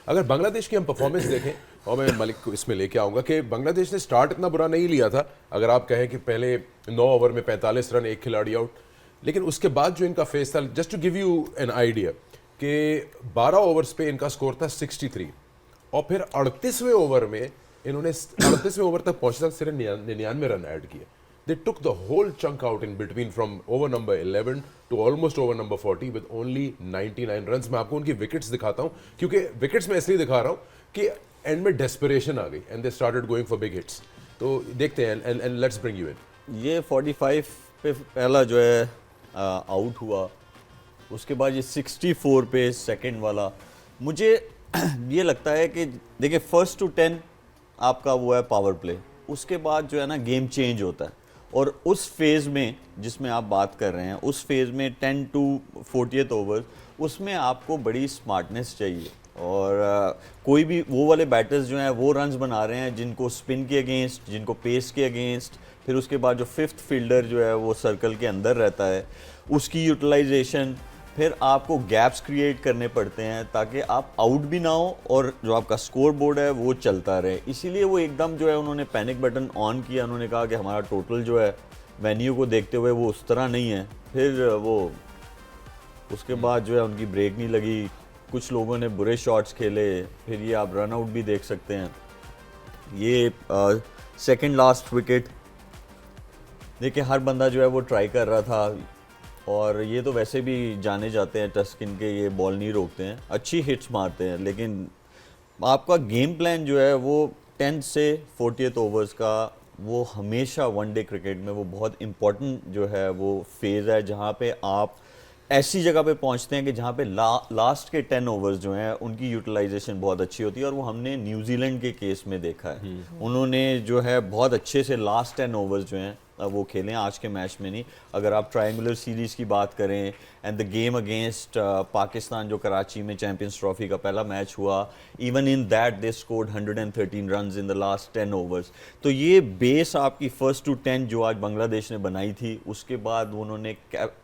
अगर बांग्लादेश की हम परफॉर्मेंस देखें, और मैं मलिक को इसमें लेके आऊँगा कि बांग्लादेश ने स्टार्ट इतना बुरा नहीं लिया था। अगर आप कहें कि पहले 9 ओवर में 45 रन, एक खिलाड़ी आउट, लेकिन उसके बाद जो इनका फेस था, just to give you an idea, कि 12 ओवर्स पे इनका स्कोर था 63, और फिर 38वें ओवर में इन्होंने 38वें ओवर तक पहुंचने तक सिर्फ 99 रन ऐड किए। They took the whole chunk out in between from over number 11 to almost over number 40 with only 99 run. मैं आपको उनकी विकेट्स दिखाता हूं, क्योंकि विकेट्स मैं इसलिए दिखा रहा हूं कि एंड में डेस्परेशन आ गई and they started going for big hits. तो देखते हैं and let's bring you in. ये 45 पे पहला जो है आउट हुआ, उसके बाद ये 64 पे सेकंड वाला। मुझे ये लगता है कि देखिए, फर्स्ट टू 10 आपका वो है पावर प्ले, उसके बाद जो है ना गेम चेंज होता है, और उस फेज़ में जिसमें आप बात कर रहे हैं, उस फेज़ में 10 टू 40th ओवर, उसमें आपको बड़ी स्मार्टनेस चाहिए। और कोई भी वो वाले बैटर्स जो हैं वो रन्स बना रहे हैं जिनको स्पिन के अगेंस्ट, जिनको पेस के अगेंस्ट, फिर उसके बाद जो फिफ्थ फील्डर जो है वो सर्कल के अंदर रहता है, उसकी यूटिलाइजेशन, फिर आपको गैप्स क्रिएट करने पड़ते हैं ताकि आप आउट भी ना हो और जो आपका स्कोर बोर्ड है वो चलता रहे। इसीलिए वो एकदम जो है उन्होंने पैनिक बटन ऑन किया। उन्होंने कहा कि हमारा टोटल जो है वेन्यू को देखते हुए वो उस तरह नहीं है। फिर वो उसके बाद जो है उनकी ब्रेक नहीं लगी, कुछ लोगों ने बुरे शॉट्स खेले, फिर ये आप रन आउट भी देख सकते हैं। ये सेकंड लास्ट विकेट देखिए, हर बंदा जो है वो ट्राई कर रहा था, और ये तो वैसे भी जाने जाते हैं टस्किन के, ये बॉल नहीं रोकते हैं, अच्छी हिट्स मारते हैं, लेकिन आपका गेम प्लान जो है वो 10 से 40th ओवर्स का, वो हमेशा वनडे क्रिकेट में वो बहुत इम्पोर्टेंट जो है वो फेज़ है, जहाँ पे आप ऐसी जगह पे पहुंचते हैं कि जहाँ पे लास्ट के 10 ओवर्स जो हैं उनकी यूटिलाइजेशन बहुत अच्छी होती है। और वो हमने न्यूजीलैंड के केस में देखा है, उन्होंने जो है बहुत अच्छे से लास्ट 10 ओवर्स जो हैं वो खेलें, आज के मैच में नहीं। अगर आप ट्रायंगुलर सीरीज़ की बात करें and the game against Pakistan जो कराची में चैंपियंस ट्रॉफी का पहला मैच हुआ, even in that they scored 113 runs in the last 10 overs. तो ये बेस आपकी फर्स्ट टू 10 जो आज बांग्लादेश ने बनाई थी, उसके बाद उन्होंने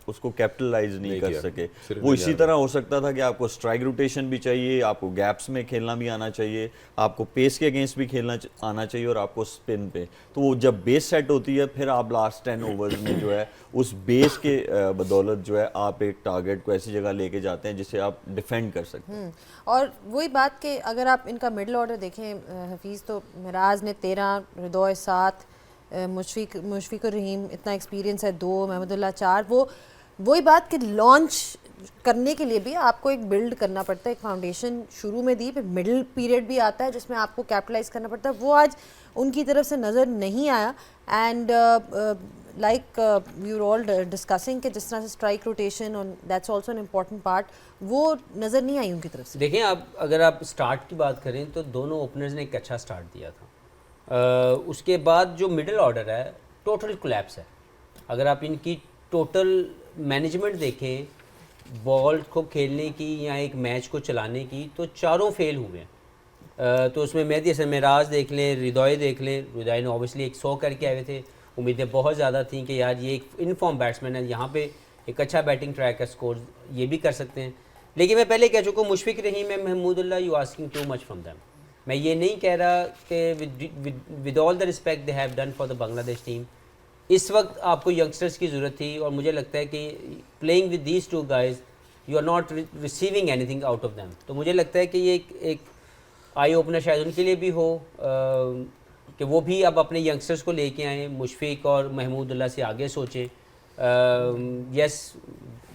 उसको कैपिटलाइज नहीं कर सके। वो इसी तरह हो सकता था कि आपको स्ट्राइक रोटेशन भी चाहिए, आपको गैप्स में खेलना भी आना चाहिए, आपको पेस के अगेंस्ट भी खेलना आना चाहिए, और आपको स्पिन पे। तो वो जब बेस सेट होती है, फिर आप लास्ट 10 ओवर्स में जो है उस बेस के बदौलत जो है आप एक टारगेट को ऐसी जगह लेके जाते हैं जिसे आप डिफेंड कर सकते हैं। और वही बात कि अगर आप इनका मिडिल ऑर्डर देखें हफीज़, तो मिराज ने 13, रिदोय 7, मुशफिकुर रहीम इतना एक्सपीरियंस है 2, महमूदुल्लाह 4। वो वही बात कि लॉन्च करने के लिए भी आपको एक बिल्ड करना पड़ता है, एक फाउंडेशन शुरू में दी, फिर मिडिल पीरियड भी आता है जिसमें आपको कैपिटलाइज करना पड़ता है। वो आज उनकी तरफ से नज़र नहीं आया। And like we are all discussing कि जिस तरह से स्ट्राइक रोटेशन और that's also an important part, वो नज़र नहीं आई उनकी तरफ से। देखें, आप अगर आप स्टार्ट की बात करें तो दोनों ओपनर्स ने एक अच्छा स्टार्ट दिया था। उसके बाद जो मिडिल ऑर्डर है टोटल कोलैप्स है। अगर आप इनकी टोटल मैनेजमेंट देखें, बॉल को खेलने की या एक मैच को चलाने की, तो चारों फेल हुए हैं। तो उसमें मेहदी हसन मिराज देख लें, रिदोय देख लें। रिदोय ने ऑब्वियसली एक 100 करके आए थे, उम्मीदें बहुत ज़्यादा थी कि यार ये एक इनफॉर्म बैट्समैन है, यहाँ पे एक अच्छा बैटिंग ट्रैक है, स्कोर ये भी कर सकते हैं। लेकिन मैं पहले कह चुका हूँ, मुशफिक रहीम है, Mahmudullah, you asking too much from them. मैं ये नहीं कह रहा कि with all the respect they have done for the Bangladesh team, इस वक्त आपको यंगस्टर्स की ज़रूरत थी, और मुझे लगता है कि playing with these two guys you are not receiving anything out of them. तो मुझे लगता है कि ये एक आई ओपनर शायद उनके लिए भी हो, कि वो भी अब अपने यंगस्टर्स को लेके आएँ, मुशफिक और महमूदुल्लाह से आगे सोचें। Yes,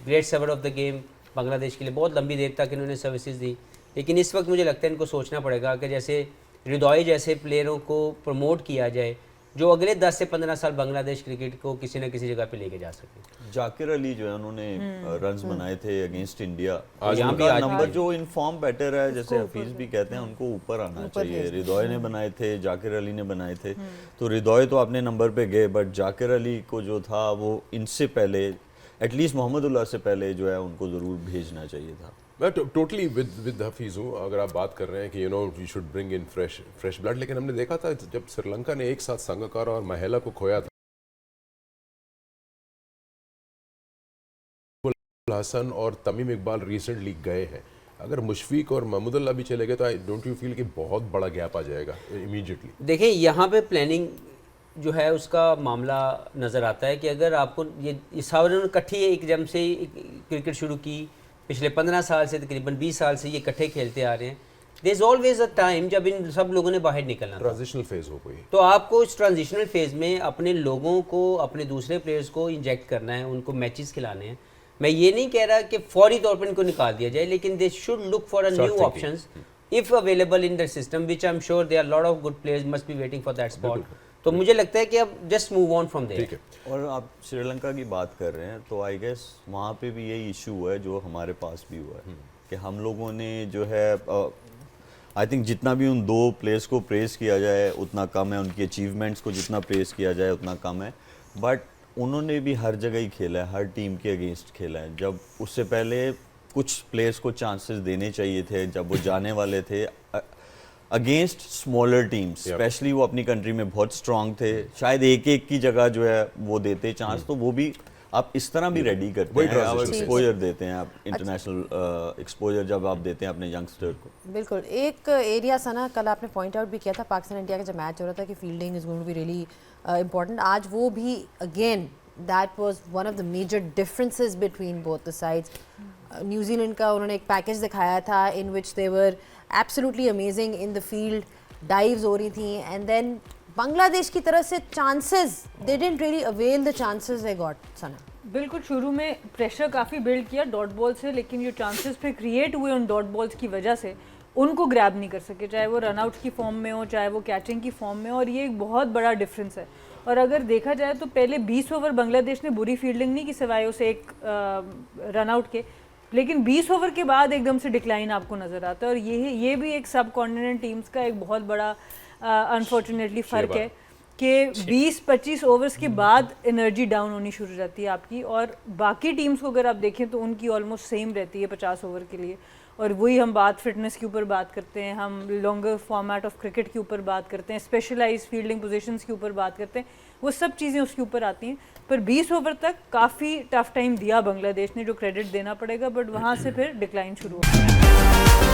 great server of the game Bangladesh के लिए, बहुत लंबी देर तक इन्होंने सर्विसेज दी, लेकिन इस वक्त मुझे लगता है इनको सोचना पड़ेगा कि जैसे रिदोय जैसे प्लेयरों को प्रमोट किया जाए जो अगले 10 से 15 साल बांग्लादेश क्रिकेट को किसी न किसी जगह पे लेके जा सके। जाकिर अली जो है उन्होंने रन्स बनाए थे अगेंस्ट इंडिया, यहाँ भी नंबर जो इनफॉर्म बैटर है जैसे हफीज भी कहते हैं, उनको ऊपर आना चाहिए। रिदोय ने बनाए थे, जाकिर अली ने बनाए थे, तो रिदोय तो अपने नंबर पे गए, बट जाकिर अली को जो था वो इनसे पहले, एटलीस्ट मोहम्मदुल्लाह से पहले जो है उनको ज़रूर भेजना चाहिए था। मैं टोटली विद हफीज़ हूँ। अगर आप बात कर रहे हैं कि you know you should bring in fresh blood, लेकिन हमने देखा था जब श्रीलंका ने एक साथ संगकारा और महिला को खोया था, हसन और तमीम इकबाल रिसेंटली गए हैं, अगर मुशफीक और महमूदुल्लाह भी चले गए तो आई डोंट यू फील कि बहुत बड़ा गैप आ जाएगा इमीडिएटली? देखें यहाँ पे प्लानिंग जो है उसका मामला नज़र आता है कि अगर आपको ये सारे इकट्ठी एकदम से क्रिकेट शुरू की, पिछले 15 साल से तकरीबन 20 साल से ये इकट्ठे खेलते आ रहे हैं, there is always a time जब इन सब लोगों ने बाहर निकलना था। ट्रांजिशनल फेज हो कोई, तो आपको इस ट्रांजिशनल फेज में अपने लोगों को, अपने दूसरे प्लेयर्स को इंजेक्ट करना है, उनको मैचेस खिलाने हैं। मैं ये नहीं कह रहा कि फौरी तौर पर इनको निकाल दिया जाए, लेकिन they should look for a new options if available in the system, which I am sure there are lot of good players must be waiting for that spot. तो मुझे लगता है कि अब just move on from there. ठीक है। और आप श्रीलंका की बात कर रहे हैं तो आई गेस वहाँ पे भी यही इशू हुआ है जो हमारे पास भी हुआ है कि हम लोगों ने जो है आई थिंक जितना भी उन 2 प्लेयर्स को प्रेस किया जाए उतना कम है, उनकी अचीवमेंट्स को जितना प्रेस किया जाए उतना कम है, बट उन्होंने भी हर जगह ही खेला है, हर टीम के अगेंस्ट खेला है। जब उससे पहले कुछ प्लेयर्स को चांसेस देने चाहिए थे जब वो जाने वाले थे अगेंस्ट स्मॉलर टीम्स, स्पेशली वो अपनी कंट्री में बहुत स्ट्रांग थे, शायद एक की जगह जो है वो देते चांस, तो वो भी आप इस तरह भी रेडी करते हैं, आप एक्सपोजर देते हैं, आप इंटरनेशनल एक्सपोजर जब आप देते हैं अपने यंगस्टर को। बिल्कुल। एक एरिया सा ना कल आपने पॉइंट आउट भी किया था पाकिस्तान इंडिया का जब मैच हो रहा था कि fielding is going to be really important. आज वो भी again that was one of the major differences between both the sides. New Zealand का उन्होंने एक पैकेज दिखाया था in which they were absolutely amazing in the field, dives हो रही थी, एंड देन बांग्लादेश की तरफ से chances they didn't really avail the chances they got. Sana बिल्कुल, शुरू में प्रेशर काफ़ी बिल्ड किया डॉट बॉल से, लेकिन जो चांसेस पे क्रिएट हुए उन डॉट बॉल्स की वजह से उनको ग्रैब नहीं कर सके, चाहे वो रन आउट की फॉर्म में हो चाहे वो कैचिंग की फॉर्म में, और ये एक बहुत बड़ा डिफरेंस है। और अगर देखा जाए तो पहले 20 ओवर बांग्लादेश ने बुरी फील्डिंग नहीं की सिवाय उसे एक रन आउट के, लेकिन 20 ओवर के बाद एकदम से डिक्लाइन आपको नज़र आता है। और ये भी एक सब कॉन्टिनेंट टीम्स का एक बहुत बड़ा अनफॉर्चुनेटली फ़र्क है कि 20-25 ओवर्स के बाद एनर्जी डाउन होनी शुरू हो जाती है आपकी, और बाकी टीम्स को अगर आप देखें तो उनकी ऑलमोस्ट सेम रहती है 50 ओवर के लिए। और वही हम बात फिटनेस के ऊपर बात करते हैं, हम लॉन्गर फॉर्मेट ऑफ क्रिकेट के ऊपर बात करते हैं, स्पेशलाइज फील्डिंग पोजीशंस के ऊपर बात करते हैं, वो सब चीज़ें उसके ऊपर आती हैं। पर 20 ओवर तक काफ़ी टफ टाइम दिया बांग्लादेश ने, जो क्रेडिट देना पड़ेगा, बट वहाँ से फिर डिक्लाइन शुरू हो गया।